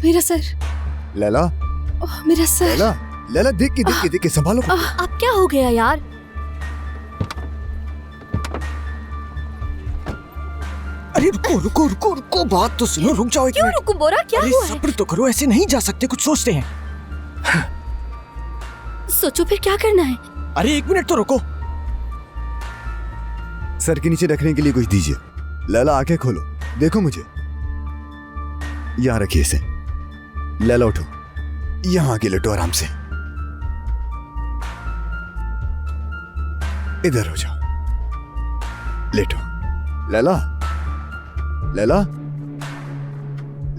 मेरा सर। लैला, मेरा सर। लैला, लैला देख के संभालो। अब क्या हो गया यार? अरे रुको रुको रुको रुको, बात तो सुनो, रुक जाओ एक क्यों मिनट। रुको बोरा, क्या हुआ है? सब्र तो करो, ऐसे नहीं जा सकते, कुछ सोचते हैं। सोचो फिर क्या करना है। अरे एक मिनट तो रुको। सर के नीचे रखने के लिए कुछ दीजिए। लैला आंखें खोलो, देखो मुझे। यहाँ रखिए इसे। लैला उठो, यहाँ आके लेटो आराम से। इधर हो जाओ, लेटो। लैला, लैला,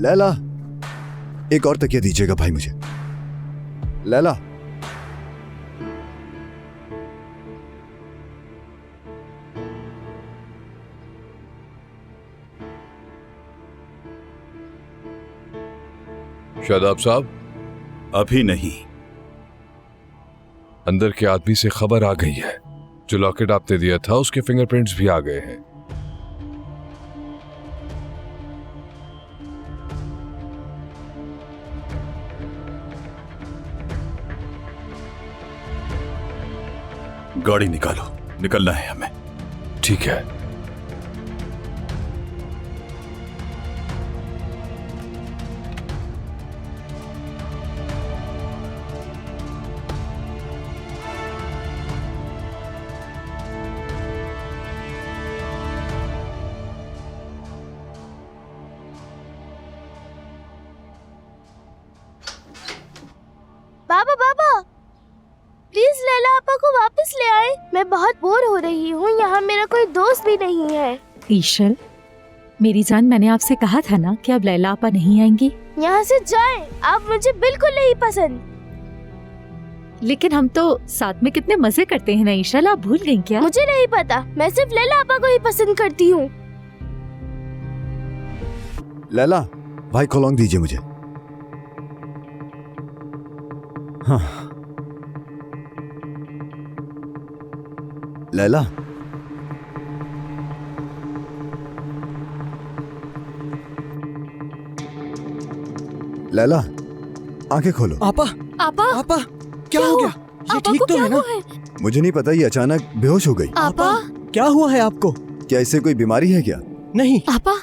लैला, एक और तकिया दीजिएगा भाई मुझे। लैला, शादाब साहब, अभी नहीं। अंदर के आदमी से खबर आ गई है। जो लॉकेट आपने दिया था उसके फिंगरप्रिंट्स भी आ गए हैं। गाड़ी निकालो, निकलना है हमें। ठीक है। बाबा बाबा, प्लीज लैला आपा को वापस ले आए। मैं बहुत बोर हो रही हूँ, यहाँ मेरा कोई दोस्त भी नहीं है। ईशल, मेरी जान, मैंने आपसे कहा था ना कि अब लैला आपा नहीं आएंगी। यहाँ से जाएं, आप मुझे बिल्कुल नहीं पसंद। लेकिन हम तो साथ में कितने मजे करते हैं ना ईशल, आप भूल गई क्या? मुझे नहीं पता, मैं सिर्फ लैला आपा को ही पसंद करती हूँ। लैला, भाई खोलौंग दीजिए मुझे। हाँ। लैला, लैला, आंखें खोलो। आपा, आपा, आपा, क्या हो गया? ये आपा ठीक को तो क्या है ना? हुआ है? मुझे नहीं पता, ये अचानक बेहोश हो गई। आपा, क्या हुआ है आपको? क्या इससे कोई बीमारी है क्या? नहीं। आपा,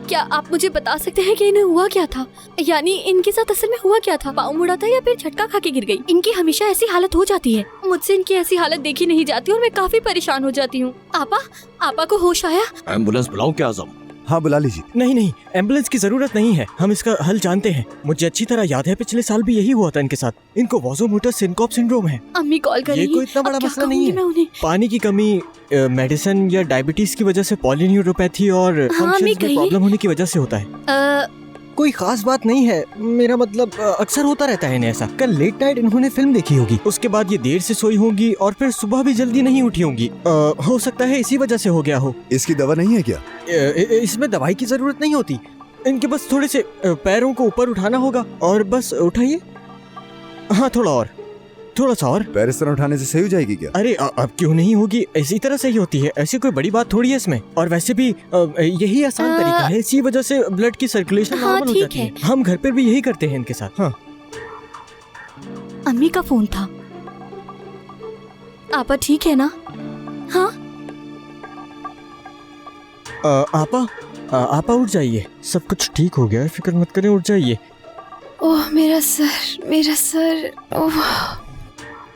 क्या आप मुझे बता सकते हैं कि इन्हें हुआ क्या था? यानी इनके साथ असल में हुआ क्या था? पाँव मुड़ा था या फिर झटका खा के गिर गई? इनकी हमेशा ऐसी हालत हो जाती है। मुझसे इनकी ऐसी हालत देखी नहीं जाती और मैं काफी परेशान हो जाती हूँ। आपा, आपा को होश आया? एम्बुलेंस बुलाऊं क्या आजम? हाँ बुला लीजिए। नहीं नहीं, एम्बुलेंस की जरूरत नहीं है, हम इसका हल जानते हैं। मुझे अच्छी तरह याद है, पिछले साल भी यही हुआ था इनके साथ। इनको वासोमोटर सिनकोप सिंड्रोम है। अम्मी कॉल कर ये रही हैं। कोई इतना बड़ा अब क्या मसला नहीं कहूँगी है। मैं उन्हें? पानी की कमी, मेडिसिन या डायबिटीज की वजह से, पॉलीन्यूरोपैथी और हाँ, फंक्शंस अम्मी में कहिए। प्रॉब्लम होने की वजह से होता है। कोई खास बात नहीं है, मेरा मतलब अक्सर होता रहता है इन्हें ऐसा। कल लेट नाइट इन्होंने फिल्म देखी होगी, उसके बाद ये देर से सोई होंगी और फिर सुबह भी जल्दी नहीं उठी होंगी। हो सकता है इसी वजह से हो गया हो। इसकी दवा नहीं है क्या? इसमें दवाई की जरूरत नहीं होती, इनके बस थोड़े से पैरों को ऊपर उठाना होगा और बस उठाइए। हाँ, थोड़ा सा और। पैर इस तरह उठाने से सही हो जाएगी क्या? अरे अब क्यों नहीं होगी, इसी तरह से ही होती है, ऐसी कोई बड़ी बात थोड़ी है इसमें। और वैसे भी यही आसान तरीका है, इसी वजह से ब्लड की सर्कुलेशन हाँ, नॉर्मल हो ठीक जाती है। है। हम घर पर भी यही करते हैं इनके साथ। हाँ, अम्मी का फोन था। आपा ठीक है ना? हाँ, आपा उठ जाइए, सब कुछ ठीक हो गया है, फिक्र मत करें, उठ जाइए। ओह मेरा सर, मेरा सर। ओह,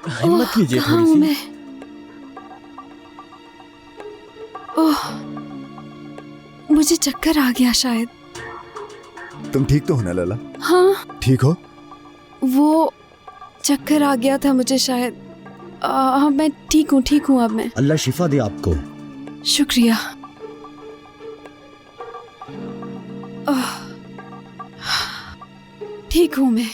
हिम्मत कीजिए कहाँ थोड़ी हूँ सी। मैं? ओह, मुझे चक्कर आ गया शायद। तुम ठीक तो हो ना लैला? हाँ, ठीक हो? वो चक्कर आ गया था मुझे शायद। हाँ, मैं ठीक हूँ अब मैं। अल्लाह शिफा दे आपको। शुक्रिया। ठीक हूँ मैं।